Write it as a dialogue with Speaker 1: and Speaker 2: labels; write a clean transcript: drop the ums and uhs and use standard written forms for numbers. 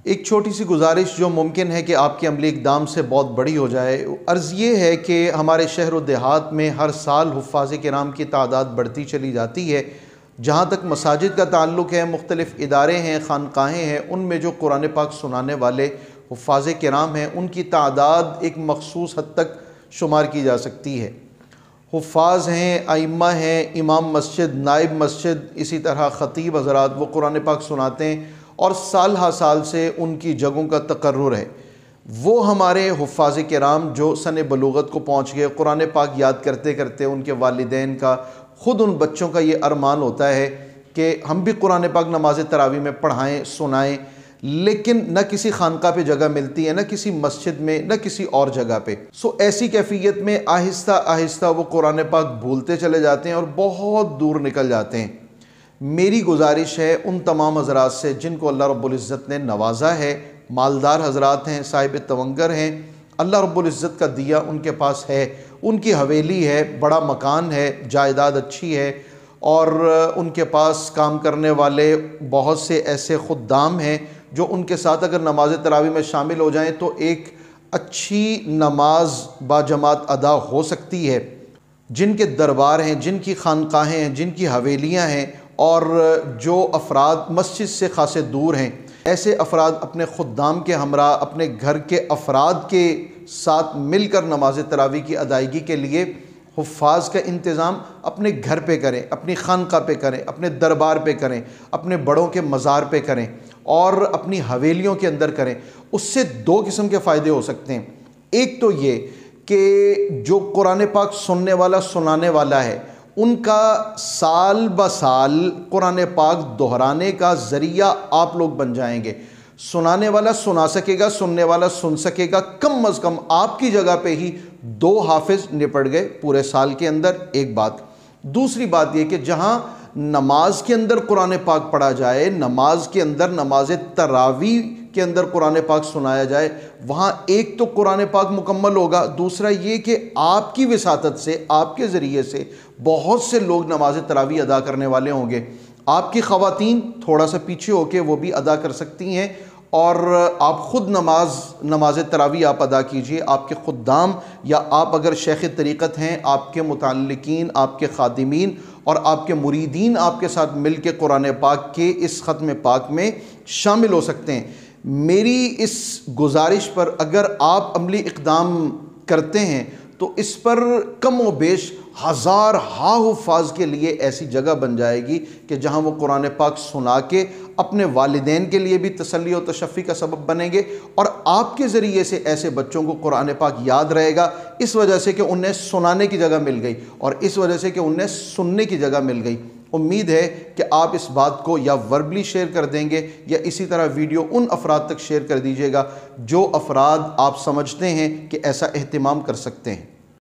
Speaker 1: एक छोटी सी गुजारिश जो मुमकिन है कि आपके अमली इक़दाम से बहुत बड़ी हो जाए। अर्ज़ ये है कि हमारे शहर व देहात में हर साल हुफ़्फ़ाज़ किराम की तादाद बढ़ती चली जाती है। जहाँ तक मसाजिद का ताल्लुक़ है, मुख्तलिफ़ इदारे हैं, ख़ानक़ाहें हैं, उनमें जो कुरान पाक सुनाने वाले हुफ़्फ़ाज़ किराम हैं उनकी तादाद एक मख़सूस हद तक शुमार की जा सकती है। हुफ़्फ़ाज़ हैं, अइम्मा हैं, इमाम मस्जिद, नाइब मस्जिद, इसी तरह ख़तीब हज़रात वो कुरान पाक सुनाते हैं और साल हा साल से उनकी जगहों का तकर्रुर है। वो हमारे हुफ़्फ़ाज़ किराम जो सने बलूगत को पहुँच गए, कुरान पाक याद करते करते उनके वालिदैन का, ख़ुद उन बच्चों का ये अरमान होता है कि हम भी कुरान पाक नमाज तरावी में पढ़ाएँ, सुनाएँ, लेकिन न किसी खानका पे जगह मिलती है, न किसी मस्जिद में, न किसी और जगह पे। सो ऐसी कैफियत में आहिस्ता आहिस्ता वो कुरान पाक भूलते चले जाते हैं और बहुत दूर निकल जाते हैं। मेरी गुजारिश है उन तमाम हज़रात से जिनको अल्लाह रब्बुल इज़्ज़त ने नवाजा है, मालदार हज़रात हैं, साहिब तवंगर हैं, अल्लाह रब्बुल इज़्ज़त का दिया उनके पास है, उनकी हवेली है, बड़ा मकान है, जायदाद अच्छी है और उनके पास काम करने वाले बहुत से ऐसे खुद्दाम हैं जो उनके साथ अगर नमाज तरावी में शामिल हो जाएं तो एक अच्छी नमाज बाजमात अदा हो सकती है। जिनके दरबार हैं, जिनकी खानकाहें हैं, जिनकी हवेलियां हैं और जो अफराद मस्जिद से खासे दूर हैं, ऐसे अफराद अपने खुद्दाम के हमरा, अपने घर के अफराद के साथ मिलकर नमाज तरावी की अदायगी के लिए हुफ़्फ़ाज़ का इंतज़ाम अपने घर पे करें, अपनी खानका पे करें, अपने दरबार पे करें, अपने बड़ों के मज़ार पे करें और अपनी हवेलियों के अंदर करें। उससे दो किस्म के फ़ायदे हो सकते हैं। एक तो ये कि जो कुरान पाक सुनने वाला, सुनाने वाला है, उनका साल ब साल कुरान पाक दोहराने का ज़रिया आप लोग बन जाएंगे। सुनाने वाला सुना सकेगा, सुनने वाला सुन सकेगा। कम अज़ कम आपकी जगह पे ही 2 हाफिज़ निपट गए पूरे साल के अंदर। एक बात। दूसरी बात यह कि जहाँ नमाज के अंदर कुरान पाक पढ़ा जाए, नमाज के अंदर, नमाज तरावी के अंदर कुरान पाक सुनाया जाए, वहाँ एक तो कुरान पाक मुकम्मल होगा, दूसरा ये कि आपकी विसातत से, आपके ज़रिए से बहुत से लोग नमाज तरावी अदा करने वाले होंगे। आपकी ख़वातीन थोड़ा सा पीछे होके वो भी अदा कर सकती हैं और आप ख़ुद नमाज तरावी आप अदा कीजिए। आपके खुद्दाम या आप अगर शेख तरीक़त हैं, आपके मुताल्लिकीन, आपके खादिमीन और आपके मुरीदीन आपके साथ मिल के कुरान पाक के इस ख़त्म पाक में शामिल हो सकते हैं। मेरी इस गुजारिश पर अगर आप अमली इक़दाम करते हैं तो इस पर कम व बेश हज़ार हुफ़्फ़ाज़ के लिए ऐसी जगह बन जाएगी कि जहाँ वो कुरान पाक सुना के अपने वालिदैन के लिए भी तसल्ली और तशफ़ी का सबब बनेंगे और आपके ज़रिए से ऐसे बच्चों को कुरान पाक याद रहेगा, इस वजह से कि उन्हें सुनाने की जगह मिल गई और इस वजह से कि उन्हें सुनने की जगह मिल गई। उम्मीद है कि आप इस बात को या वर्बली शेयर कर देंगे या इसी तरह वीडियो उन अफराद तक शेयर कर दीजिएगा जो अफराद आप समझते हैं कि ऐसा एहतिमाम कर सकते हैं।